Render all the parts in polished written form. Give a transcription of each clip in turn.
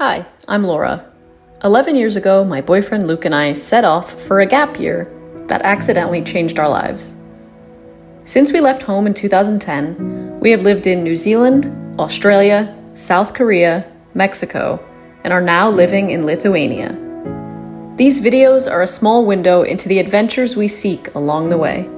Hi, I'm Laura. 11 years ago, my boyfriend Luke and I set off for a gap year that accidentally changed our lives. Since we left home in 2010, we have lived in New Zealand, Australia, South Korea, Mexico, and are now living in Lithuania. These videos are a small window into the adventures we seek along the way.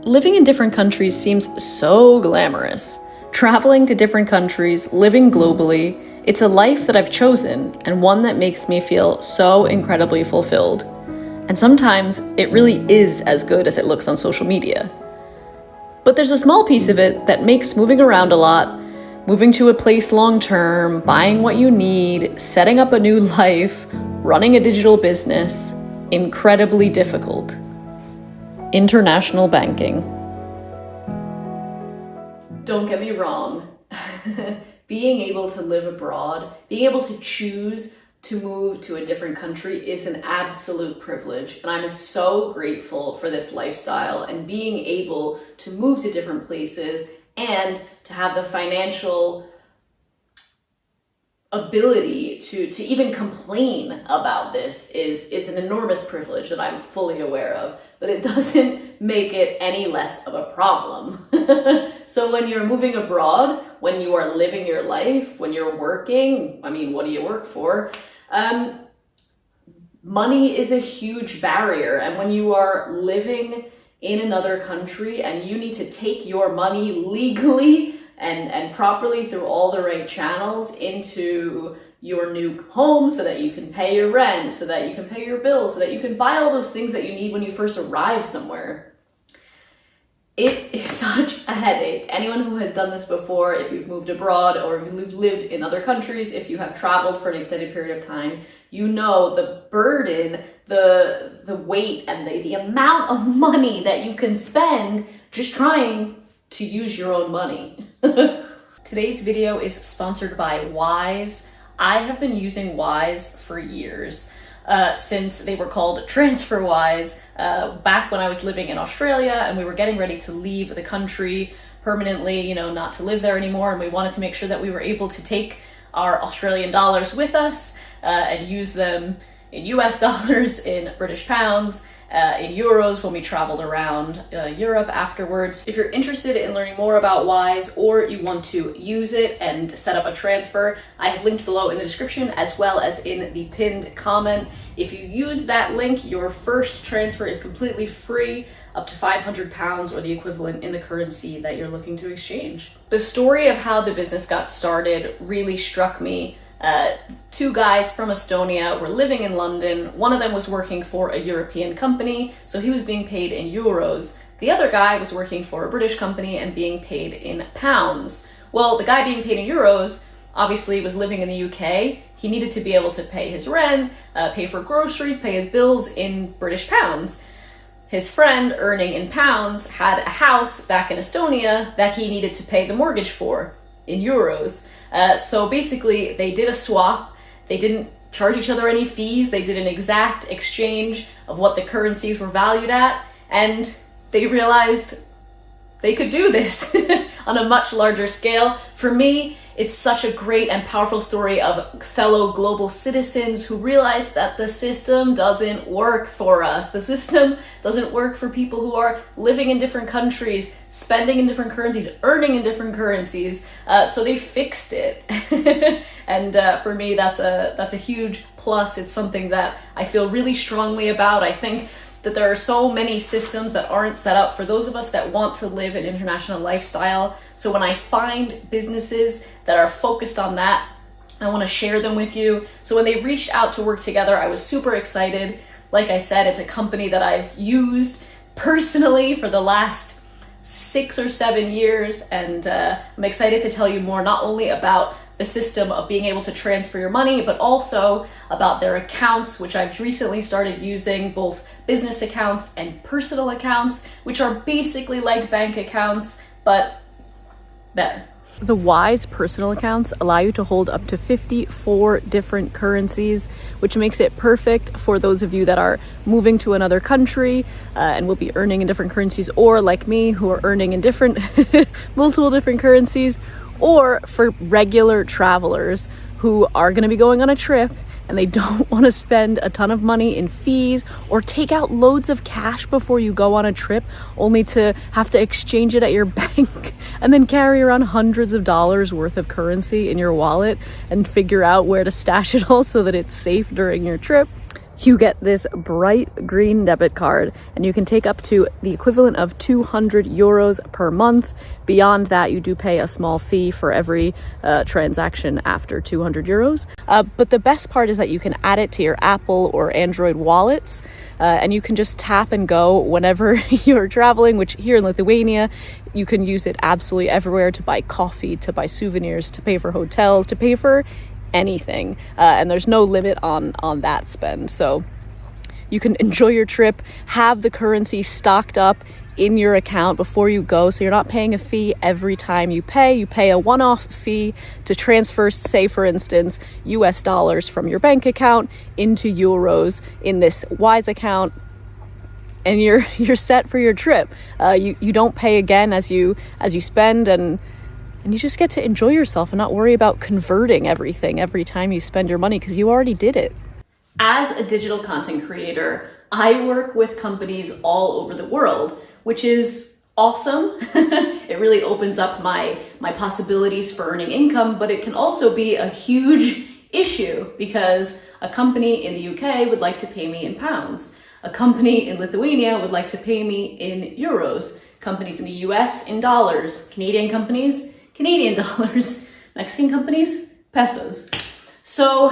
Living in different countries seems so glamorous. Traveling to different countries, living globally, it's a life that I've chosen and one that makes me feel so incredibly fulfilled. And sometimes it really is as good as it looks on social media. But there's a small piece of it that makes moving around a lot, moving to a place long term, buying what you need, setting up a new life, running a digital business, incredibly difficult. International banking. Don't get me wrong. Being able to live abroad, being able to choose to move to a different country is an absolute privilege. And I'm so grateful for this lifestyle and being able to move to different places and to have the financial ability to even complain about this is an enormous privilege that I'm fully aware of, but it doesn't make it any less of a problem. So when you're moving abroad, when you are living your life, when you're working, I mean, what do you work for? Money is a huge barrier. And when you are living in another country and you need to take your money legally and properly through all the right channels into your new home so that you can pay your rent, so that you can pay your bills, so that you can buy all those things that you need when you first arrive somewhere. It is such a headache. Anyone who has done this before, if you've moved abroad or if you've lived in other countries, if you have traveled for an extended period of time, you know the burden, the weight, and the amount of money that you can spend just trying to use your own money. Today's video is sponsored by Wise. I have been using Wise for years, since they were called TransferWise, back when I was living in Australia and we were getting ready to leave the country permanently, not to live there anymore, and we wanted to make sure that we were able to take our Australian dollars with us and use them in US dollars, in British pounds, in euros when we traveled around Europe afterwards. If you're interested in learning more about Wise or you want to use it and set up a transfer, I have linked below in the description as well as in the pinned comment. If you use that link, your first transfer is completely free, up to £500 or the equivalent in the currency that you're looking to exchange. The story of how the business got started really struck me. Two guys from Estonia were living in London. One of them was working for a European company, so he was being paid in euros. The other guy was working for a British company and being paid in pounds. Well, the guy being paid in euros obviously was living in the UK. He needed to be able to pay his rent, pay for groceries, pay his bills in British pounds. His friend, earning in pounds, had a house back in Estonia that he needed to pay the mortgage for in euros. So basically, they did a swap. They didn't charge each other any fees. They did an exact exchange of what the currencies were valued at, and they realized they could do this on a much larger scale. For me, it's such a great and powerful story of fellow global citizens who realized that the system doesn't work for us. The system doesn't work for people who are living in different countries, spending in different currencies, earning in different currencies. So they fixed it. And for me, that's a huge plus. It's something that I feel really strongly about. I think that there are so many systems that aren't set up for those of us that want to live an international lifestyle. So when I find businesses that are focused on that, I want to share them with you. So when they reached out to work together, I was super excited. Like I said, it's a company that I've used personally for the last 6 or 7 years, and I'm excited to tell you more, not only about the system of being able to transfer your money, but also about their accounts, which I've recently started using, both business accounts and personal accounts, which are basically like bank accounts, but better. The Wise personal accounts allow you to hold up to 54 different currencies, which makes it perfect for those of you that are moving to another country and will be earning in different currencies, or like me, who are earning in different, multiple different currencies, or for regular travelers who are going to be going on a trip and they don't want to spend a ton of money in fees or take out loads of cash before you go on a trip, only to have to exchange it at your bank and then carry around hundreds of dollars worth of currency in your wallet and figure out where to stash it all so that it's safe during your trip. You get this bright green debit card, and you can take up to the equivalent of 200 euros per month. Beyond that, you do pay a small fee for every transaction after 200 euros. But the best part is that you can add it to your Apple or Android wallets, and you can just tap and go whenever you're traveling, which here in Lithuania, you can use it absolutely everywhere to buy coffee, to buy souvenirs, to pay for hotels, to pay for anything, and there's no limit on that spend. So you can enjoy your trip, have the currency stocked up in your account before you go, so you're not paying a fee every time you pay a one-off fee to transfer, say for instance, US dollars from your bank account into euros in this Wise account, and you're set for your trip. You don't pay again as you spend, and you just get to enjoy yourself and not worry about converting everything every time you spend your money, because you already did it. As a digital content creator, I work with companies all over the world, which is awesome. It really opens up my possibilities for earning income, but it can also be a huge issue because a company in the UK would like to pay me in pounds. A company in Lithuania would like to pay me in euros. Companies in the US in dollars. Canadian companies, Canadian dollars. Mexican companies, pesos. So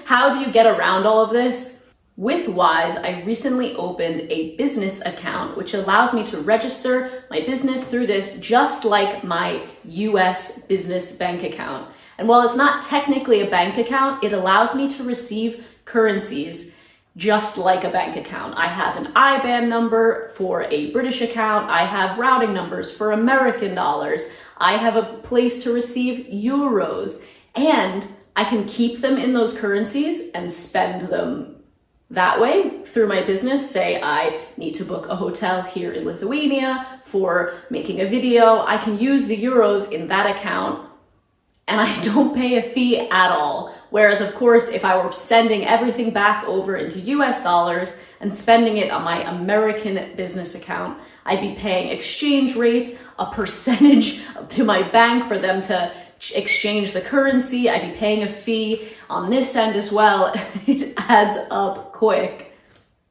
how do you get around all of this? With Wise, I recently opened a business account, which allows me to register my business through this just like my US business bank account. And while it's not technically a bank account, it allows me to receive currencies just like a bank account. I have an IBAN number for a British account. I have routing numbers for American dollars. I have a place to receive euros, and I can keep them in those currencies and spend them that way through my business. Say I need to book a hotel here in Lithuania for making a video. I can use the euros in that account and I don't pay a fee at all. Whereas of course, if I were sending everything back over into US dollars and spending it on my American business account, I'd be paying exchange rates, a percentage to my bank for them to exchange the currency. I'd be paying a fee on this end as well. It adds up quick.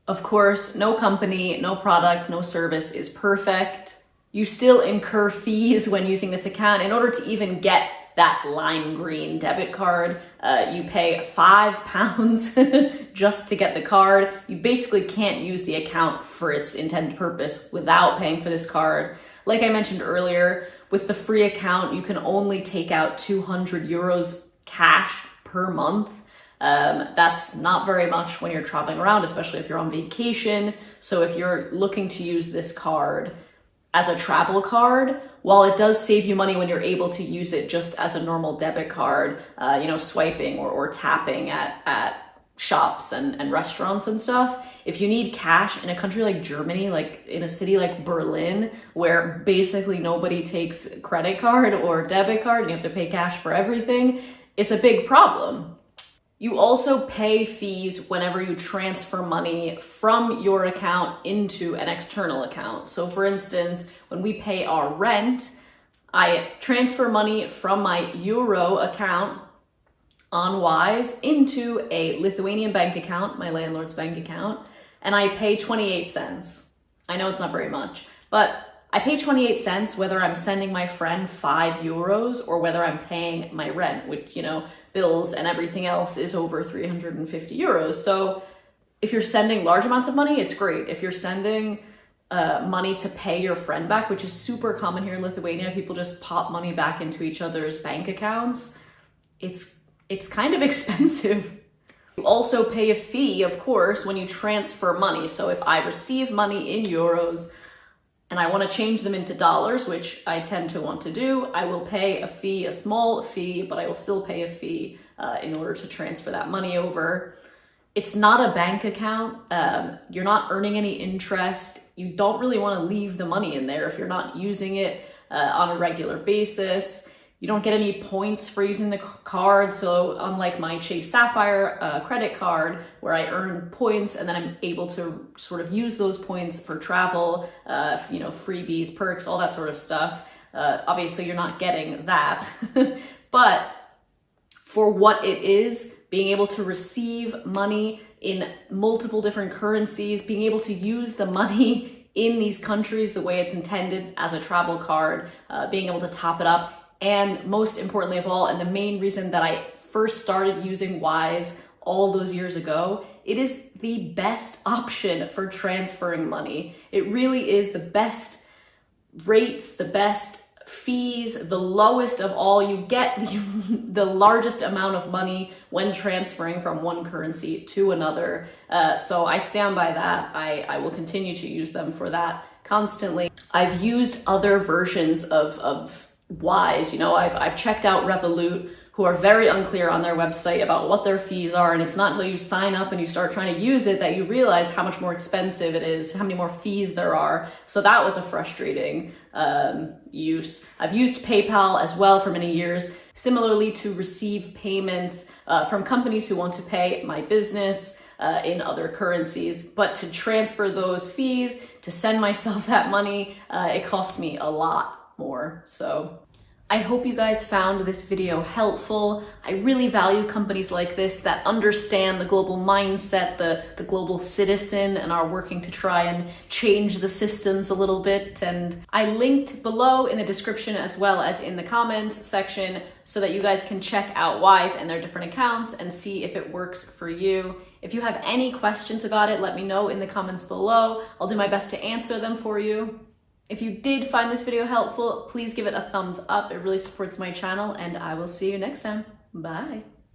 Of course, no company, no product, no service is perfect. You still incur fees when using this account. In order to even get that lime green debit card, you pay £5 just to get the card. You basically can't use the account for its intended purpose without paying for this card. Like I mentioned earlier, with the free account, you can only take out 200 euros cash per month. That's not very much when you're traveling around, especially if you're on vacation. So if you're looking to use this card as a travel card, while it does save you money when you're able to use it just as a normal debit card, swiping or tapping at shops and restaurants and stuff. If you need cash in a country like Germany, like in a city like Berlin, where basically nobody takes credit card or debit card and you have to pay cash for everything, it's a big problem. You also pay fees whenever you transfer money from your account into an external account. So for instance, when we pay our rent, I transfer money from my Euro account on Wise into a Lithuanian bank account, my landlord's bank account, and I pay 28 cents. I know it's not very much, but I pay 28 cents whether I'm sending my friend 5 euros or whether I'm paying my rent, which, bills and everything else is over 350 euros. So if you're sending large amounts of money, it's great. If you're sending money to pay your friend back, which is super common here in Lithuania, people just pop money back into each other's bank accounts. It's kind of expensive. You also pay a fee, of course, when you transfer money. So if I receive money in euros and I want to change them into dollars, which I tend to want to do, I will pay a fee, a small fee, but I will still pay a fee in order to transfer that money over. It's not a bank account. You're not earning any interest. You don't really want to leave the money in there if you're not using it on a regular basis. You don't get any points for using the card. So unlike my Chase Sapphire credit card, where I earn points and then I'm able to sort of use those points for travel, freebies, perks, all that sort of stuff. Obviously you're not getting that, but for what it is, being able to receive money in multiple different currencies, being able to use the money in these countries the way it's intended as a travel card, being able to top it up, and most importantly of all, and the main reason that I first started using Wise all those years ago, it is the best option for transferring money. It really is the best rates, the best fees, the lowest of all. You get the largest amount of money when transferring from one currency to another. So I stand by that. I will continue to use them for that constantly. I've used other versions of Wise. I've checked out Revolut, who are very unclear on their website about what their fees are, and it's not until you sign up and you start trying to use it that you realize how much more expensive it is, how many more fees there are. So that was a frustrating use. I've used PayPal as well for many years, similarly to receive payments from companies who want to pay my business in other currencies, but to transfer those fees, to send myself that money, it costs me a lot more. So I hope you guys found this video helpful. I really value companies like this that understand the global mindset, the global citizen, and are working to try and change the systems a little bit. And I linked below in the description as well as in the comments section so that you guys can check out Wise and their different accounts and see if it works for you. If you have any questions about it, let me know in the comments below. I'll do my best to answer them for you. If you did find this video helpful, please give it a thumbs up. It really supports my channel, and I will see you next time. Bye.